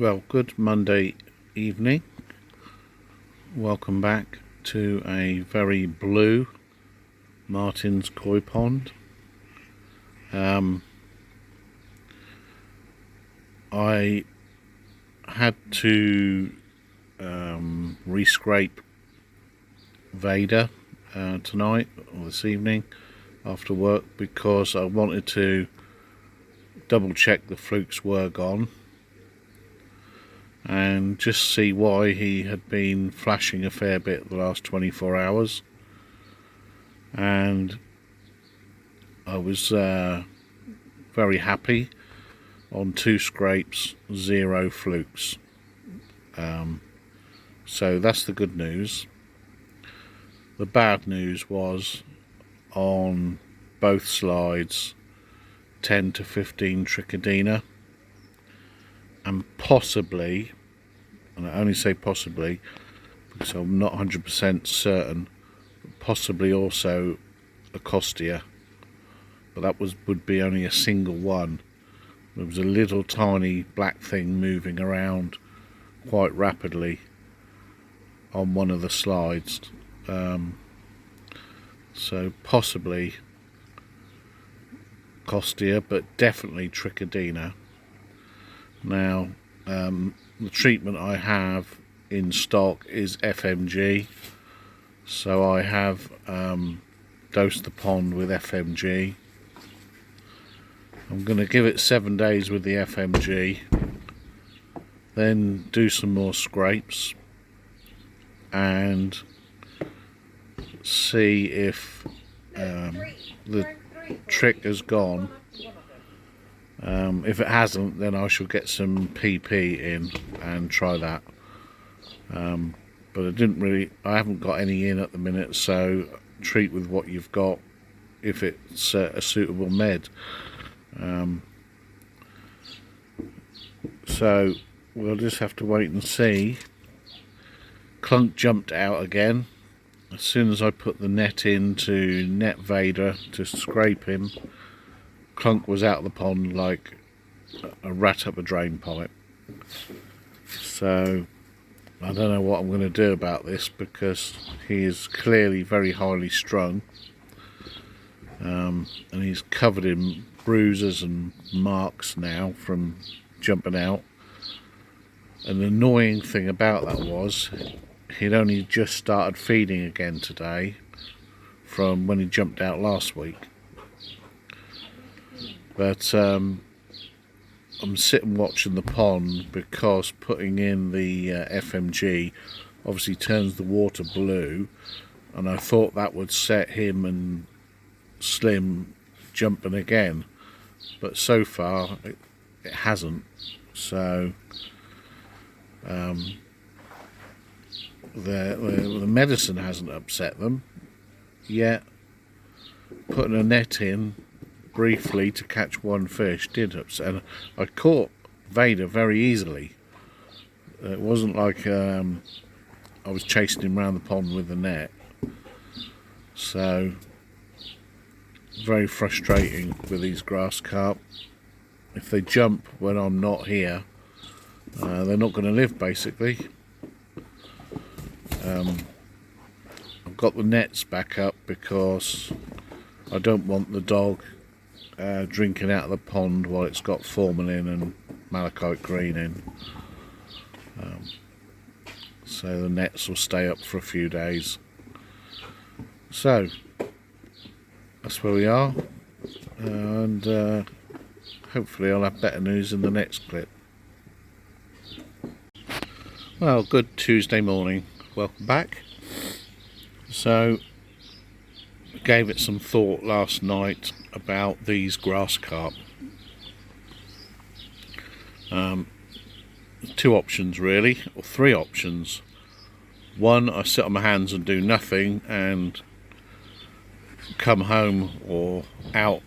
Well, good Monday evening. Welcome back to a very blue Martin's koi pond. I had to re-scrape Vader tonight or this evening after work because I wanted to double check the flukes were gone and just see why he had been flashing a fair bit the last 24 hours. And I was very happy. On 2 scrapes, 0 flukes. So that's the good news. The bad news was on both slides 10 to 15 trichodina, and possibly, and I only say possibly because I'm not 100% certain, possibly also a costia, but that would be only a single one. There was a little tiny black thing moving around quite rapidly on one of the slides, so possibly costia, but definitely trichodina. Now the treatment I have in stock is FMG, so I have dosed the pond with FMG. I'm going to give it 7 days with the FMG, then do some more scrapes and see if the trick has gone. If it hasn't, then I shall get some PP in and try that. But I haven't got any in at the minute, so treat with what you've got if it's a suitable med. So we'll just have to wait and see. Clunk jumped out again as soon as I put the net in to net Vader to scrape him. Clunk was out of the pond like a rat up a drain pipe. So I don't know what I'm going to do about this because he is clearly very highly strung, and he's covered in bruises and marks now from jumping out. And the annoying thing about that was he'd only just started feeding again today from when he jumped out last week. But I'm sitting watching the pond because putting in the FMG obviously turns the water blue, and I thought that would set him and Slim jumping again, but so far it hasn't. So the medicine hasn't upset them yet. Putting a net in briefly to catch one fish did upset, and I caught Vader very easily. It wasn't like I was chasing him around the pond with the net. So very frustrating with these grass carp. If they jump when I'm not here, they're not going to live basically. I've got the nets back up because I don't want the dog drinking out of the pond while it's got formalin and malachite green in. So the nets will stay up for a few days. So that's where we are, and hopefully I'll have better news in the next clip. Well, good Tuesday morning, welcome back. So I gave it some thought last night about these grass carp. 2 options really, or 3 options. One, I sit on my hands and do nothing and come home or out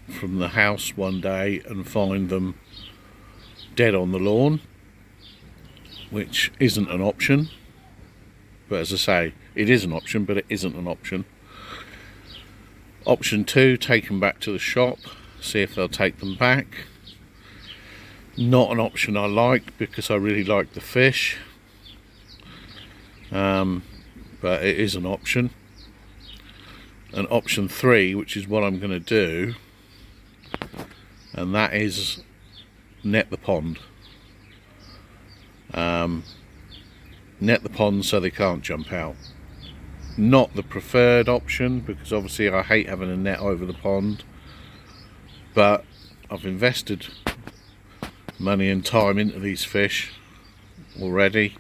from the house one day and find them dead on the lawn, which isn't an option. But as I say, it is an option, but it isn't an option. Option 2, take them back to the shop, see if they'll take them back. Not an option I like because I really like the fish, but it is an option. And option 3, which is what I'm going to do, and that is net the pond. Net the pond so they can't jump out. Not the preferred option, because obviously I hate having a net over the pond, but I've invested money and time into these fish already.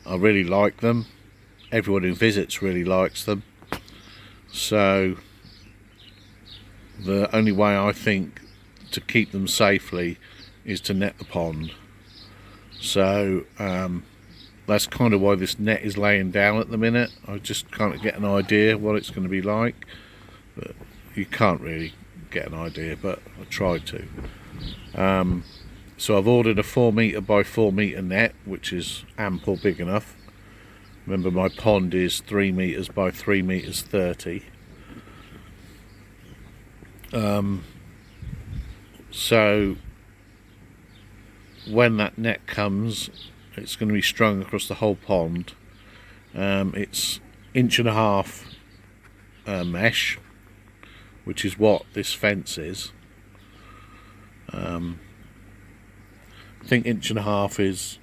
I really like them. Everyone who visits really likes them. So the only way I think to keep them safely is to net the pond. So that's kind of why this net is laying down at the minute. I just can't get an idea what it's going to be like, but you can't really get an idea, but I tried to. So I've ordered a 4 metre by 4 metre net, which is ample, big enough. Remember, my pond is 3 metres by 3 metres 30. So when that net comes, it's going to be strung across the whole pond. It's 1.5 inch mesh, which is what this fence is. I think 1.5 inch is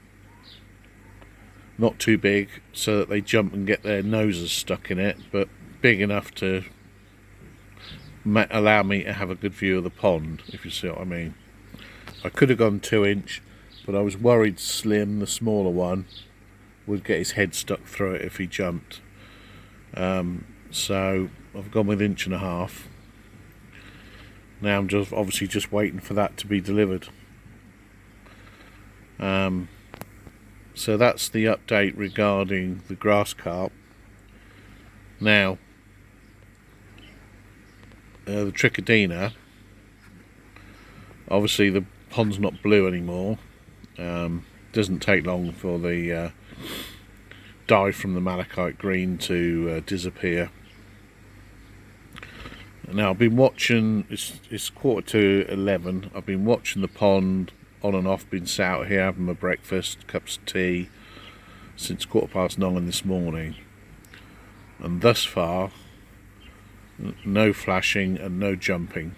not too big so that they jump and get their noses stuck in it, but big enough to allow me to have a good view of the pond, if you see what I mean. I could have gone 2 inch, but I was worried Slim, the smaller one, would get his head stuck through it if he jumped. So I've gone with 1.5 inch. Now I'm obviously just waiting for that to be delivered. So that's the update regarding the grass carp. Now, the trichodina, obviously the pond's not blue anymore. Doesn't take long for the dye from the malachite green to disappear. Now I've been watching, it's 11:15. I've been watching the pond on and off, been sat out here having my breakfast, cups of tea, since 9:15 this morning, and thus far no flashing and no jumping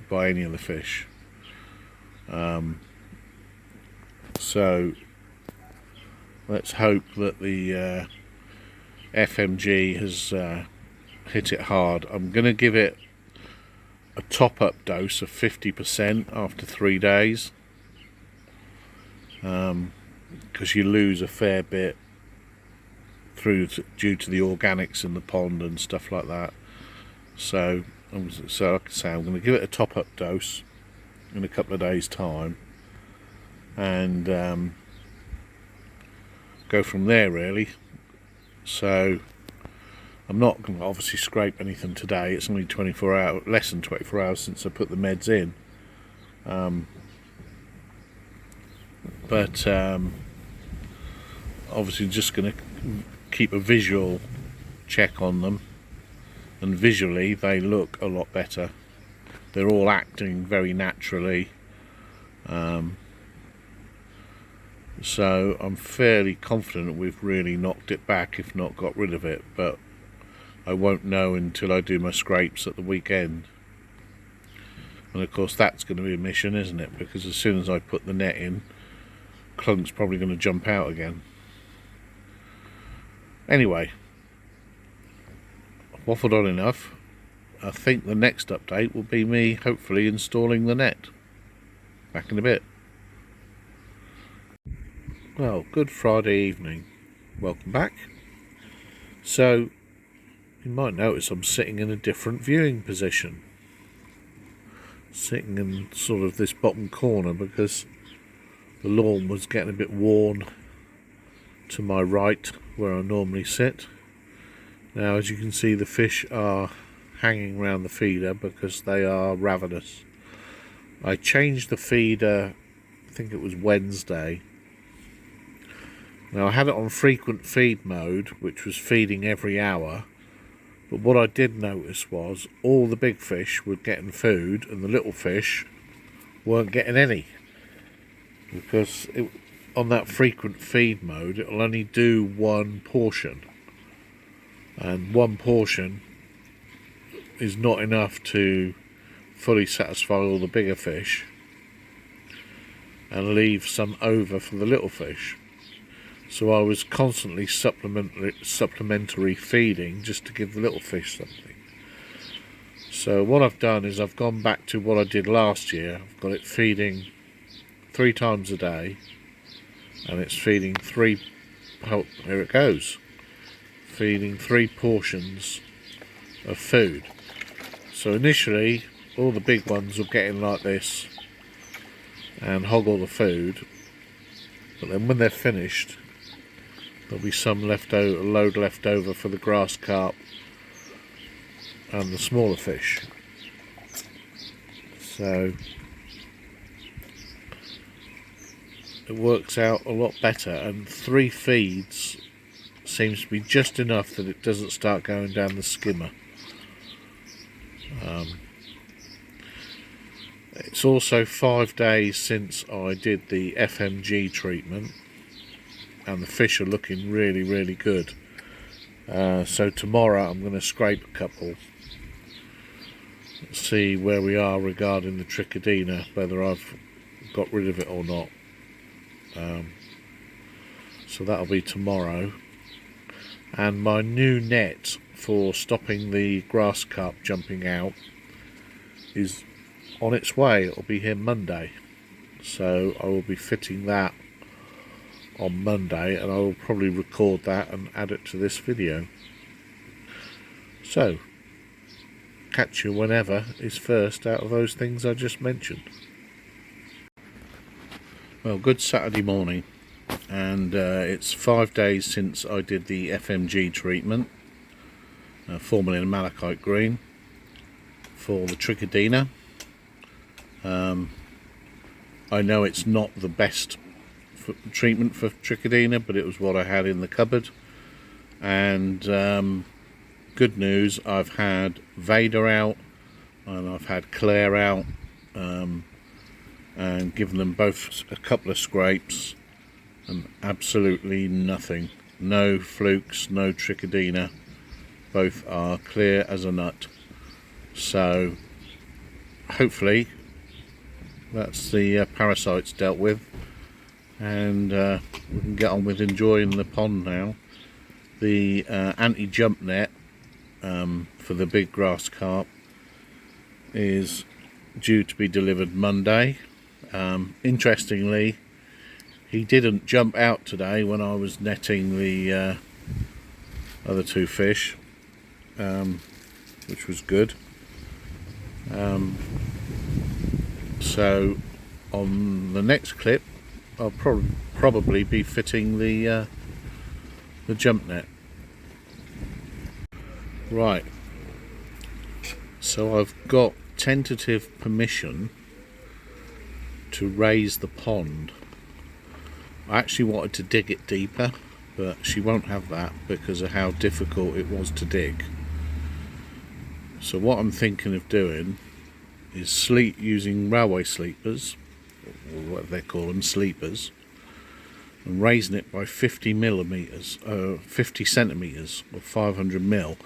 by any of the fish. So let's hope that the FMG has hit it hard. I'm going to give it a top-up dose of 50% after 3 days, because you lose a fair bit due to the organics in the pond and stuff like that. So like I say, I'm going to give it a top-up dose in a couple of days' time, and go from there really. So I'm not going to obviously scrape anything today. It's only 24 hours, less than 24 hours since I put the meds in. But obviously just going to keep a visual check on them, and visually they look a lot better. They're all acting very naturally. So I'm fairly confident we've really knocked it back, if not got rid of it, but I won't know until I do my scrapes at the weekend. And of course that's going to be a mission, isn't it? Because as soon as I put the net in, Clunk's probably going to jump out again. Anyway, I've waffled on enough. I think the next update will be me hopefully installing the net. Back in a bit. Well, good Friday evening. Welcome back. So, you might notice I'm sitting in a different viewing position. Sitting in sort of this bottom corner because the lawn was getting a bit worn to my right where I normally sit. Now, as you can see, the fish are hanging around the feeder because they are ravenous. I changed the feeder, I think it was Wednesday. Now I had it on frequent feed mode, which was feeding every hour, but what I did notice was all the big fish were getting food and the little fish weren't getting any. because on that frequent feed mode it'll only do one portion, and one portion is not enough to fully satisfy all the bigger fish and leave some over for the little fish. So I was constantly supplementary feeding just to give the little fish something. So what I've done is I've gone back to what I did last year. I've got it feeding 3 times a day, and it's feeding here it goes, feeding 3 portions of food. So initially all the big ones will get in like this and hog all the food, but then when they're finished there'll be some load left over for the grass carp and the smaller fish. So it works out a lot better, and 3 feeds seems to be just enough that it doesn't start going down the skimmer. It's also 5 days since I did the FMG treatment, and the fish are looking really, really good. So tomorrow I'm going to scrape a couple, see where we are regarding the trichodina, whether I've got rid of it or not. So that'll be tomorrow. And my new net for stopping the grass carp jumping out is on its way. It'll be here Monday, so I will be fitting that on Monday, and I will probably record that and add it to this video. So catch you whenever is first out of those things I just mentioned. Well, good Saturday morning, and it's 5 days since I did the FMG treatment, formalin malachite green, for the trichodina. I know it's not the best treatment for trichodina, but it was what I had in the cupboard. And good news, I've had Vader out and I've had Claire out, and given them both a couple of scrapes, and absolutely nothing, no flukes, no trichodina, both are clear as a nut. So hopefully that's the parasites dealt with, and we can get on with enjoying the pond now. The anti-jump net for the big grass carp is due to be delivered Monday. Interestingly, he didn't jump out today when I was netting the other 2 fish, which was good. So on the next clip I'll probably be fitting the jump net. Right, so I've got tentative permission to raise the pond. I actually wanted to dig it deeper, but she won't have that because of how difficult it was to dig. So what I'm thinking of doing is using railway sleepers, or what they call them, sleepers, and raising it by 50 centimetres or 500 mil,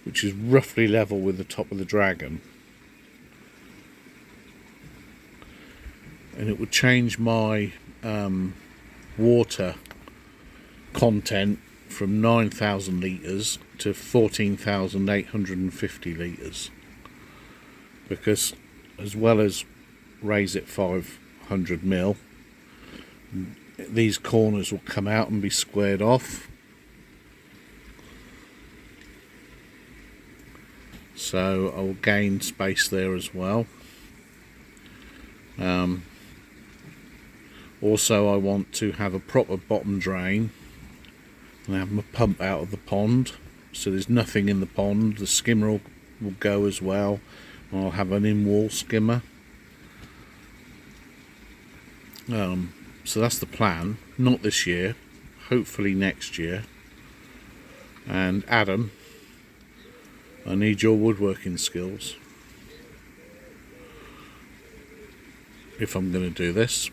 which is roughly level with the top of the dragon. And it would change my water content from 9,000 litres to 14,850 litres, because as well as raise it 500 mil, these corners will come out and be squared off, so I will gain space there as well. Also, I want to have a proper bottom drain and have my pump out of the pond, so there's nothing in the pond. The skimmer will go as well, and I'll have an in-wall skimmer. So that's the plan. Not this year, hopefully next year. And Adam, I need your woodworking skills if I'm going to do this.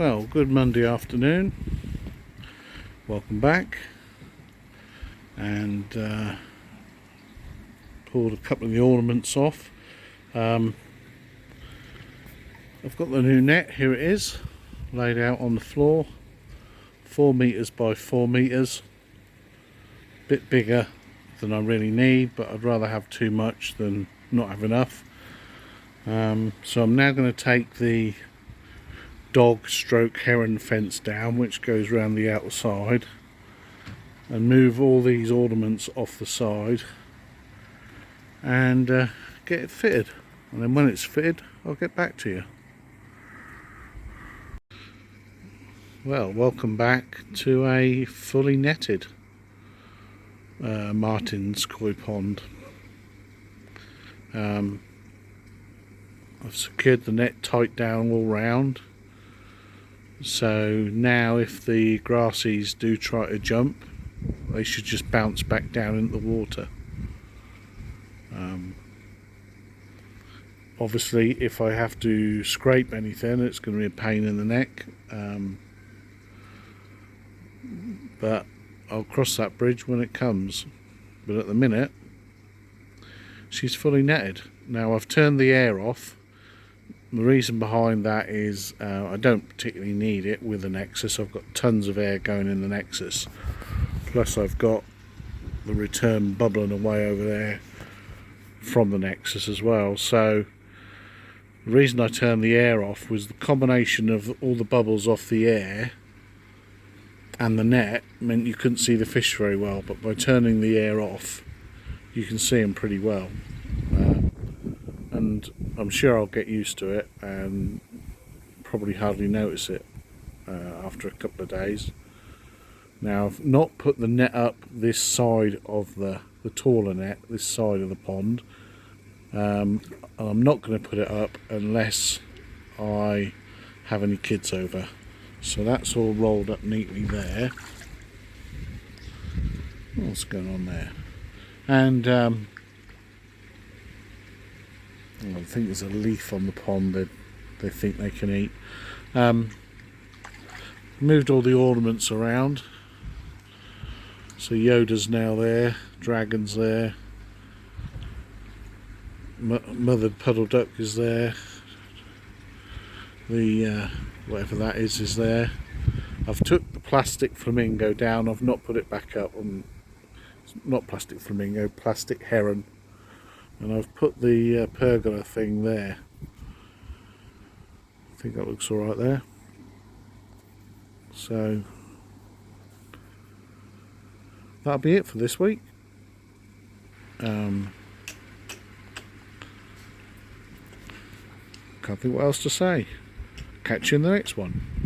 Well, good Monday afternoon. Welcome back. And pulled a couple of the ornaments off. I've got the new net, here it is, laid out on the floor. 4 meters by 4 meters. Bit bigger than I really need, but I'd rather have too much than not have enough. So I'm now going to take the dog stroke heron fence down, which goes around the outside, and move all these ornaments off the side and get it fitted. And then when it's fitted, I'll get back to you. Well, welcome back to a fully netted Martin's koi pond. I've secured the net tight down all round, so now if the grassies do try to jump, they should just bounce back down into the water. Obviously if I have to scrape anything, it's going to be a pain in the neck, but I'll cross that bridge when it comes. But at the minute she's fully netted. Now I've turned the air off. The reason behind that is I don't particularly need it with the Nexus. I've got tons of air going in the Nexus, plus I've got the return bubbling away over there from the Nexus as well. So the reason I turned the air off was the combination of all the bubbles off the air and the net meant you couldn't see the fish very well, but by turning the air off you can see them pretty well. And I'm sure I'll get used to it and probably hardly notice it after a couple of days. Now I've not put the net up this side of the taller net, this side of the pond. And I'm not going to put it up unless I have any kids over. So that's all rolled up neatly there. What's going on there? And I think there's a leaf on the pond that they think they can eat. Moved all the ornaments around. So Yoda's now there, Dragon's there, Mothered Puddle Duck is there, the whatever that is there. I've took the plastic flamingo down, I've not put it back up. Not plastic flamingo, plastic heron. And I've put the pergola thing there. I think that looks alright there. So that'll be it for this week. Can't think what else to say. Catch you in the next one.